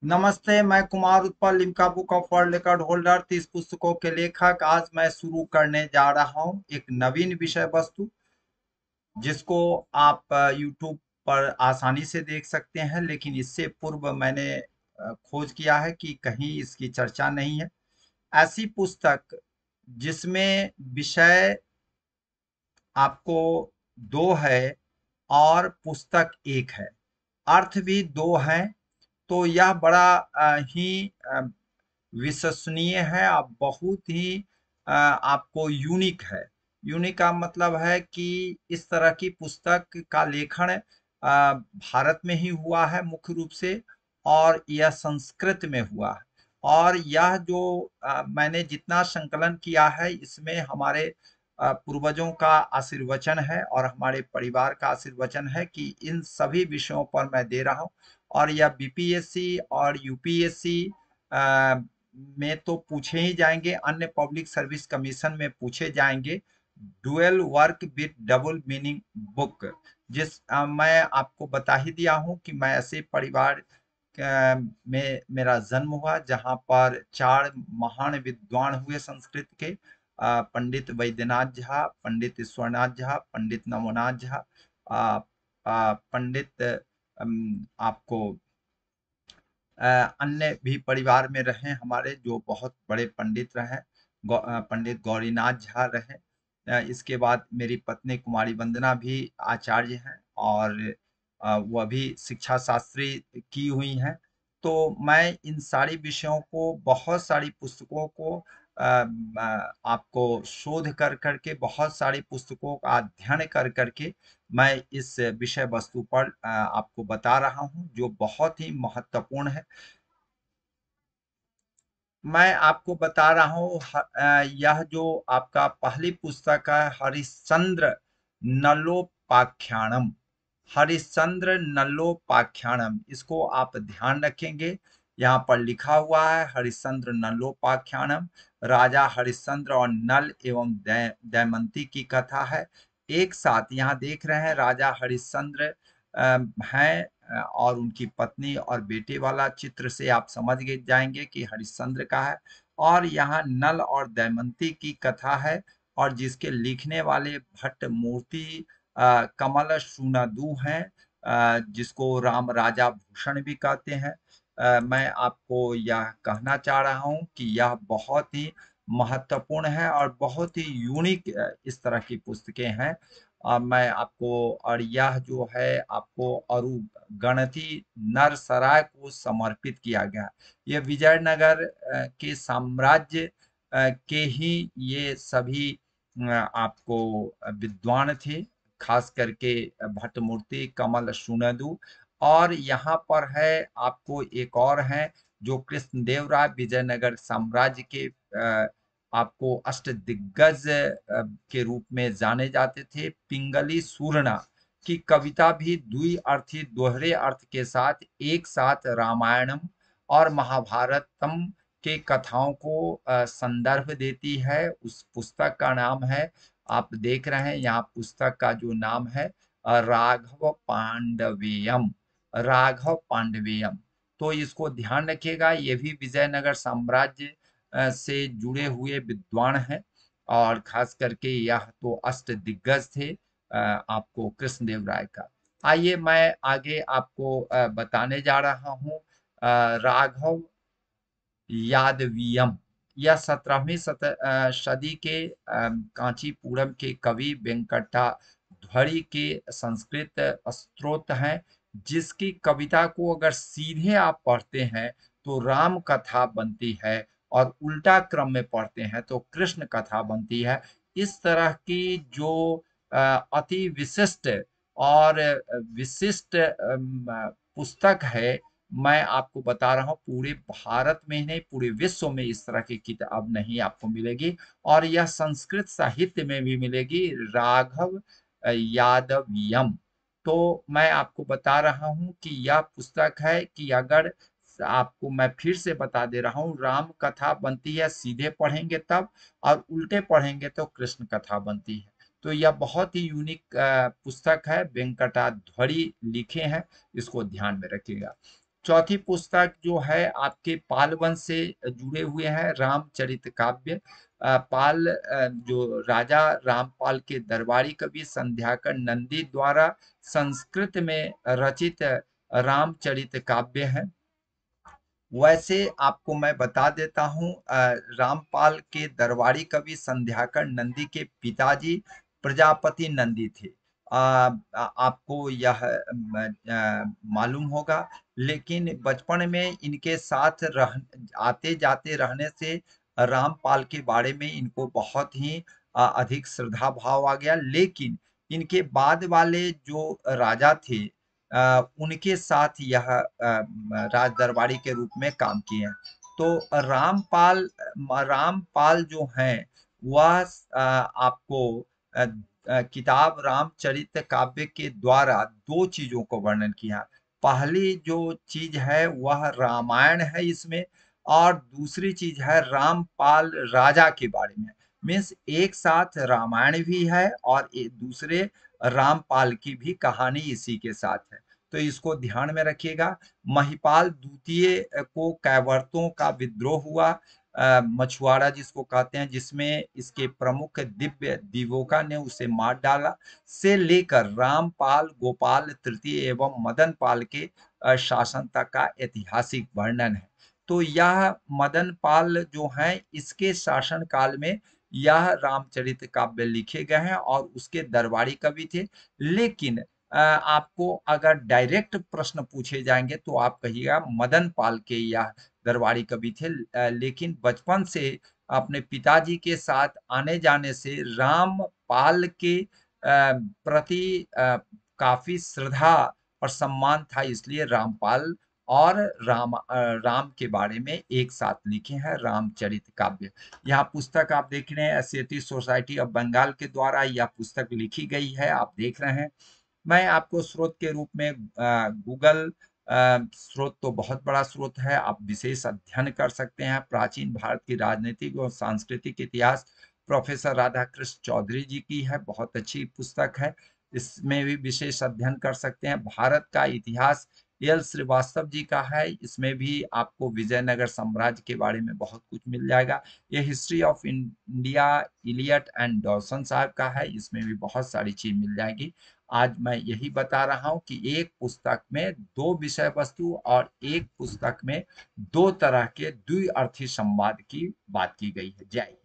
नमस्ते, मैं Kumar Utpal, Limca book of world record holder 30 पुस्तकों के लेखक। आज मैं शुरू करने जा रहा हूँ एक नवीन विषय वस्तु, जिसको आप YouTube पर आसानी से देख सकते हैं। लेकिन इससे पूर्व मैंने खोज किया है कि कहीं इसकी चर्चा नहीं है। ऐसी पुस्तक जिसमें विषय आपको दो है और पुस्तक एक है, अर्थ भी दो हैं, तो यह बड़ा ही विश्वसनीय है और बहुत ही आपको यूनिक है। यूनिक का मतलब है कि इस तरह की पुस्तक का लेखन भारत में ही हुआ है मुख्य रूप से, और यह संस्कृत में हुआ है। और यह जो मैंने जितना संकलन किया है, इसमें हमारे पूर्वजों का आशीर्वचन है और हमारे परिवार का आशीर्वचन है कि इन सभी विषयों पर मैं दे रहा हूँ। और यह बीपीएससी और यूपीएससी में तो पूछे ही जाएंगे, अन्य पब्लिक सर्विस कमीशन में पूछे जाएंगे। Dual work with double meaning book, मैं आपको बता ही दिया हूं कि मैं ऐसे परिवार में मेरा जन्म हुआ जहां पर चार महान विद्वान हुए संस्कृत के, पंडित वैद्यनाथ झा, पंडित ईश्वरनाथ झा, पंडित नमोनाथ झा, पंडित आपको अन्य भी परिवार में रहे हमारे जो बहुत बड़े पंडित रहे। पंडित गौरीनाथ झा रहे। इसके बाद मेरी पत्नी कुमारी वंदना भी आचार्य हैं और वह भी शिक्षा शास्त्री की हुई हैं। तो मैं इन सारी विषयों को, बहुत सारी पुस्तकों को आपको शोध कर करके, बहुत सारी पुस्तकों का अध्ययन कर करके मैं इस विषय वस्तु पर आपको बता रहा हूं, जो बहुत ही महत्वपूर्ण है। मैं आपको बता रहा हूँ, यह जो आपका पहली पुस्तक है, हरिश्चंद्र नलोपाख्यानम। हरिश्चंद्र नलोपाख्यानम, इसको आप ध्यान रखेंगे। यहाँ पर लिखा हुआ है हरिश्चंद्र नलोपाख्यानम। राजा हरिश्चंद्र और नल एवं दमयंती की कथा है। एक साथ यहाँ देख रहे हैं राजा हरिश्चंद्र हैं, और उनकी पत्नी और बेटे वाला चित्र से आप समझ जाएंगे कि हरिश्चंद्र का है। और यहाँ नल और दमयंती की कथा है, और जिसके लिखने वाले भट्ट मूर्ति कमल सुनदु हैं, जिसको राम राजा भूषण भी कहते हैं। मैं आपको यह कहना चाह रहा हूं कि यह बहुत ही महत्वपूर्ण है और बहुत ही यूनिक इस तरह की पुस्तकें हैं। मैं आपको, और यह जो है आपको अरु गणती नरसराय को समर्पित किया गया। ये विजयनगर के साम्राज्य के ही ये सभी आपको विद्वान थे, खास करके भट्टमूर्ति, कमल सुनदु। और यहाँ पर है आपको एक और है जो कृष्णदेव राय, विजयनगर साम्राज्य के आपको अष्टदिग्गज के रूप में जाने जाते थे। पिंगली सूरना की कविता भी द्विअर्थी, दोहरे अर्थ के साथ एक साथ रामायणम और महाभारतम के कथाओं को संदर्भ देती है। उस पुस्तक का नाम है, आप देख रहे हैं यहाँ पुस्तक का जो नाम है, राघव पांडवेयम। राघव पांडवेयम, तो इसको ध्यान रखिएगा। ये भी विजयनगर साम्राज्य से जुड़े हुए विद्वान हैं, और खास करके यह तो अष्ट दिग्गज थे आपको कृष्णदेव राय का। आइए मैं आगे आपको बताने जा रहा हूँ। राघव यादवीयम, यह 17वीं सदी के कांचीपुरम के कवि वेंकटाध्वरी के संस्कृत स्त्रोत हैं, जिसकी कविता को अगर सीधे आप पढ़ते हैं तो राम कथा बनती है, और उल्टा क्रम में पढ़ते हैं तो कृष्ण कथा बनती है। इस तरह की जो अति विशिष्ट और विशिष्ट पुस्तक है, मैं आपको बता रहा हूँ, पूरे भारत में ही नहीं, पूरे विश्व में इस तरह की किताब नहीं आपको मिलेगी। और यह संस्कृत साहित्य में भी मिलेगी, राघव यादवियम। तो मैं आपको बता रहा हूँ कि यह पुस्तक है कि अगर आपको मैं फिर से बता दे रहा हूँ, राम कथा बनती है सीधे पढ़ेंगे तब, और उल्टे पढ़ेंगे तो कृष्ण कथा बनती है। तो यह बहुत ही यूनिक पुस्तक है, वेंकटाध्वरी लिखे हैं, इसको ध्यान में रखिएगा। चौथी पुस्तक जो है आपके पाल वंश से जुड़े हुए हैं, रामचरित काव्य। पाल जो राजा रामपाल के दरबारी कवि संध्याकर नंदी द्वारा संस्कृत में रचित रामचरित काव्य है। वैसे आपको मैं बता देता हूँ, रामपाल के दरबारी कवि संध्याकर नंदी के पिताजी प्रजापति नंदी थे। आपको यह मालूम होगा, लेकिन बचपन में इनके साथ आते जाते रहने से रामपाल के बारे में इनको बहुत ही अधिक श्रद्धा भाव आ गया। लेकिन इनके बाद वाले जो राजा थे, उनके साथ यह राज दरबारी के रूप में काम किए हैं। तो रामपाल जो हैं वह आपको किताब रामचरित काव्य के द्वारा दो चीजों को वर्णन किया। पहली जो चीज है वह रामायण है इसमें, और दूसरी चीज है रामपाल राजा के बारे में। मीन्स एक साथ रामायण भी है और एक दूसरे रामपाल की भी कहानी इसी के साथ है। तो इसको ध्यान में रखिएगा। महिपाल द्वितीय को कैवर्तों का विद्रोह हुआ, मछुआरा जिसको कहते हैं, जिसमें इसके प्रमुख दिव्य दिवोका ने उसे मार डाला, से लेकर रामपाल, गोपाल तृतीय एवं मदन पाल के शासन तक का ऐतिहासिक वर्णन है। तो यह मदन पाल जो हैं, इसके शासन काल में यह रामचरित काव्य लिखे गए हैं और उसके दरबारी कवि थे। लेकिन आपको अगर डायरेक्ट प्रश्न पूछे जाएंगे तो आप कहिएगा मदन पाल के यह दरबारी कवि थे। लेकिन बचपन से अपने पिताजी के साथ आने जाने से रामपाल के प्रति काफी श्रद्धा और सम्मान था, इसलिए रामपाल और राम के बारे में एक साथ लिखे हैं रामचरित काव्य। यह पुस्तक आप देख रहे हैं, एशियाटिक सोसाइटी ऑफ बंगाल के द्वारा यह पुस्तक लिखी गई है, आप देख रहे हैं। मैं आपको स्रोत के रूप में गूगल स्रोत तो बहुत बड़ा स्रोत है, आप विशेष अध्ययन कर सकते हैं। प्राचीन भारत की राजनीतिक और सांस्कृतिक इतिहास प्रोफेसर राधाकृष्ण चौधरी जी की है, बहुत अच्छी पुस्तक है, इसमें भी विशेष अध्ययन कर सकते हैं। भारत का इतिहास एल श्रीवास्तव जी का है, इसमें भी आपको विजयनगर साम्राज्य के बारे में बहुत कुछ मिल जाएगा। ये history of India Elliot and Dowson साहब का है, इसमें भी बहुत सारी चीज मिल जाएगी। आज मैं यही बता रहा हूं कि एक पुस्तक में दो विषय वस्तु और एक पुस्तक में दो तरह के द्विअर्थी संवाद की बात की गई है। जय।